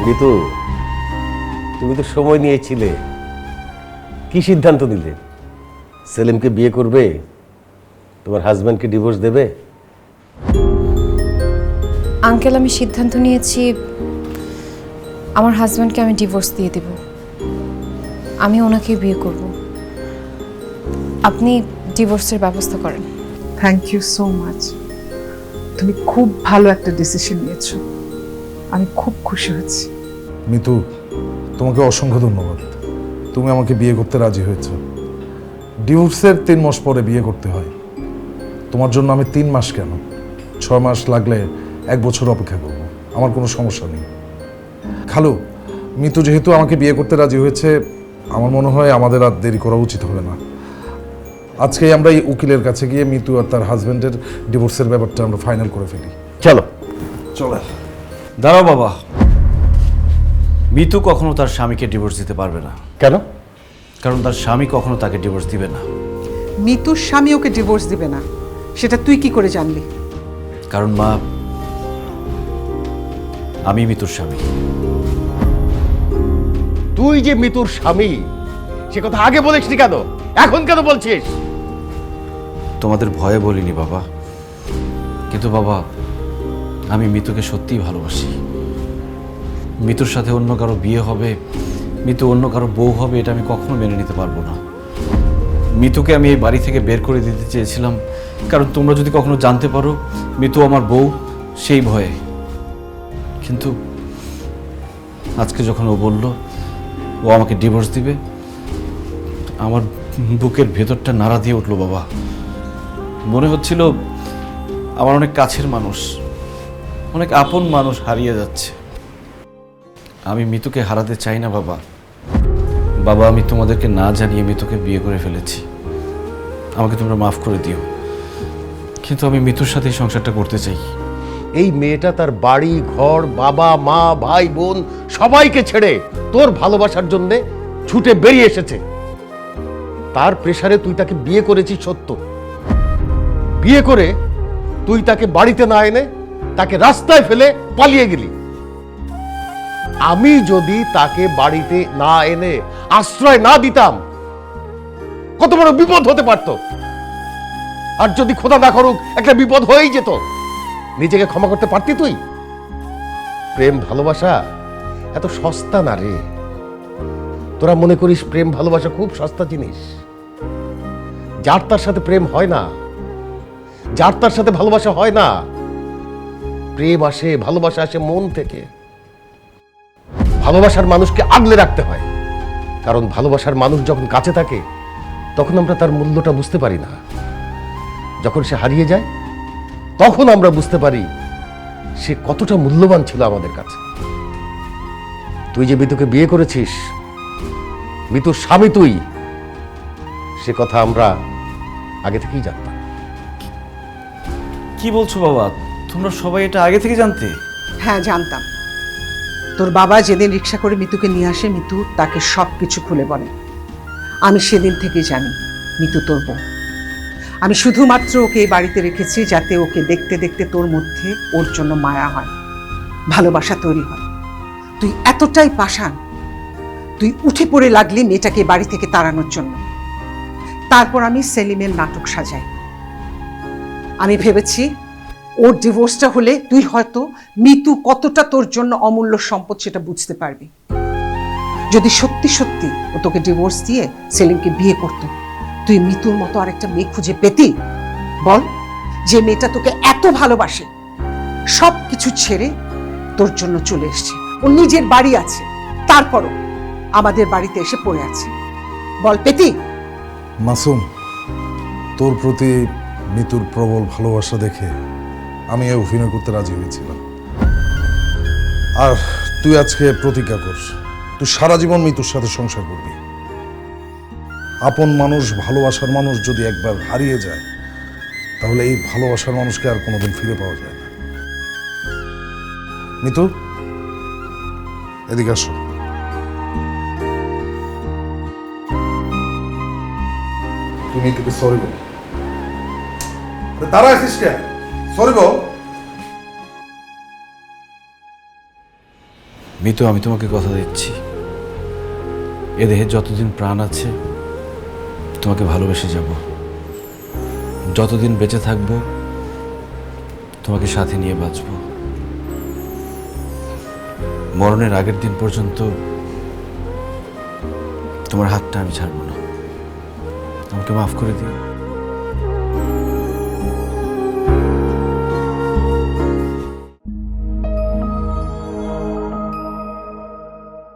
ঋতু, তুমি তো সময় নিয়েছিলে, কি সিদ্ধান্ত নিলে? সেলিমকে বিয়ে করবে, তোমার হাজব্যান্ডকে ডিভোর্স দেবে? আঙ্কেল, আমি সিদ্ধান্ত নিয়েছি আমার হাজব্যান্ডকে আমি ডিভোর্স দিয়ে দেব। আমি ওনাকে বিয়ে করব। আপনি ডিভোর্সের ব্যবস্থা করেন। Thank you so much. তুমি খুব ভালো একটা ডিসিশন নিয়েছো, আমি খুব খুশি হয়েছি। মিতু, তোমাকে অসংখ্য ধন্যবাদ। তুমি আমাকে বিয়ে করতে রাজি হয়েছো। ডিভোর্সের 3 মাস পরে বিয়ে করতে হয়। তোমার জন্য আমি 3 মাস কেন, 6 মাস লাগলে 1 বছর অপেক্ষা করব, আমার কোনো সমস্যা নেই। খালু, মিতু যেহেতু আমাকে বিয়ে করতে রাজি হয়েছে, আমার মনে হয় আমাদের আর দেরি করা উচিত হবে না। আজকেই আমরা এই উকিলের কাছে গিয়ে মিতু আর তার হাজব্যান্ডের ডিভোর্সের ব্যাপারটা আমরা ফাইনাল করে ফেলি। চলো। চলে। দাঁড়াও বাবা, মিতু কখনো তার স্বামীকে ডিভোর্স দিতে পারবে না। কেন? কারণ তার স্বামী কখনো তাকে ডিভোর্স দিবে না। মিতুর স্বামী ওকে ডিভোর্স দিবে না, সেটা তুই কি করে জানলি? কারণ মা, আমি মিতুর স্বামী। তুই যে মিতুর স্বামী, সে কথা আগে বলিসনি কেন? এখন কেন বলছিস? তোমাদের ভয়ে বলিনি বাবা, কিন্তু বাবা আমি মিতুকে সত্যিই ভালোবাসি। মিতুর সাথে অন্য কারো বিয়ে হবে, মিতু অন্য কারো বউ হবে, এটা আমি কখনো মেনে নিতে পারবো না। মিতুকে আমি এই বাড়ি থেকে বের করে দিতে চেয়েছিলাম, কারণ তোমরা যদি কখনো জানতে পারো মিতু আমার বউ, সেই ভয়ে। কিন্তু আজকে যখন ও বলল ও আমাকে ডিভোর্স দিবে, আমার বুকের ভেতরটা নাড়া দিয়ে উঠলো বাবা। মনে হচ্ছিল আমার অনেক কাছের মানুষ, অনেক আপন মানুষ হারিয়ে যাচ্ছে। আমি মিতুকে হারাতে চাই না বাবা। বাবা, আমি তোমাদেরকে না জানিয়ে মিতুকে বিয়ে করে ফেলেছি, আমাকে তোমরা মাফ করে দিও। কিন্তু আমি মিতুর সাথে এই সংসারটা করতে চাই। এই মেয়েটা তার বাড়ি ঘর, বাবা মা ভাই বোন সবাইকে ছেড়ে তোর ভালোবাসার জন্য ছুটে বেরিয়ে এসেছে। তার প্রেসারে তুই তাকে বিয়ে করেছিস সত্য, বিয়ে করে তুই তাকে বাড়িতে না এনে তাকে রাস্তায় ফেলে পালিয়ে গেলি। আমি যদি তাকে বাড়িতে না এনে আশ্রয় না দিতাম, কত বড় বিপদ হতে পারত। আর যদি খোদা না করুক একটা বিপদ হয়েই যেত, নিজেকে ক্ষমা করতে পারতি তুই? প্রেম ভালোবাসা এত সস্তা না রে। তোরা মনে করিস প্রেম ভালোবাসা খুব সস্তা জিনিস। যার তার সাথে প্রেম হয় না, যার তার সাথে ভালোবাসা হয় না। প্রেম আসে, ভালোবাসা আসে মন থেকে। ভালোবাসার মানুষকে আগলে রাখতে হয়, কারণ ভালোবাসার মানুষ যখন কাছে থাকে তখন আমরা তার মূল্যটা বুঝতে পারি না। যখন সে হারিয়ে যায় তখন আমরা বুঝতে পারি সে কতটা মূল্যবান ছিল আমাদের কাছে। তুই যে মিতুকে বিয়ে করেছিস, মিতুর স্বামী তুই, সে কথা আমরা আগে থেকেই জানতাম। কি বলছো বাবা, তোমরা সবাই এটা আগে থেকে জানতে? হ্যাঁ, জানতাম। তোর বাবা যেদিন রিক্সা করে মিতুকে নিয়ে আসে, মিতু তাকে সব কিছু খুলে বলে। আমি সেদিন থেকে জানি মিতু তোর বউ। আমি শুধুমাত্র ওকে এই বাড়িতে রেখেছি যাতে ওকে দেখতে দেখতে তোর মধ্যে ওর জন্য মায়া হয়, ভালোবাসা তৈরি হয়। তুই এতটাই পাষাণ, তুই উঠে পড়ে লাগলি মেয়েটাকে বাড়ি থেকে তাড়ানোর জন্য। তারপর আমি সেলিমের নাটক সাজাই। আমি ভেবেছি ওর ডিভোর্সটা হলে তুই হয়তো মিতু কতটা তোর জন্য অমূল্য সম্পদ সেটা বুঝতে পারবি। যদি সত্যি সত্যি ও তোকে ডিভোর্স দিয়ে সেলিমকে বিয়ে করতো, তুই মিতুর মতো আরেকটা মেয়ে খুঁজে পেতি? বল, যে মেয়েটা তোকে এত ভালোবাসে, সব কিছু ছেড়ে তোর জন্য চলে এসছে। ও নিজের বাড়ি আছে, তারপরও আমাদের বাড়িতে এসে পড়ে আছে। বল পেতি? মাসুম, তোর প্রতি মিতুর প্রবল ভালোবাসা দেখে আমি এই অভিনয় করতে রাজি হয়েছিলাম। আর তুই আজকে প্রতিজ্ঞা কর, তুই সারা জীবন মিতুর সাথে সংসার করবি। আপন মানুষ, ভালোবাসার মানুষ যদি একবার হারিয়ে যায়, তাহলে এই ভালোবাসার মানুষকে আর কোনোদিন ফিরে পাওয়া যায় না। মিতু, এদিকে আসো। তুমি মিতুকে সরি বল। দাঁড়া আছিস কেন? সরি বল। মিতু, আমি তোমাকে কথা দিচ্ছি, এ দেহে যতদিন প্রাণ আছে তোমাকে ভালোবেসে যাব। যতদিন বেঁচে থাকবো তোমাকে সাথে নিয়ে বাঁচব। মরণের আগের দিন পর্যন্ত তোমার হাতটা আমি ছাড়বো না। আমাকে মাফ করে দিও।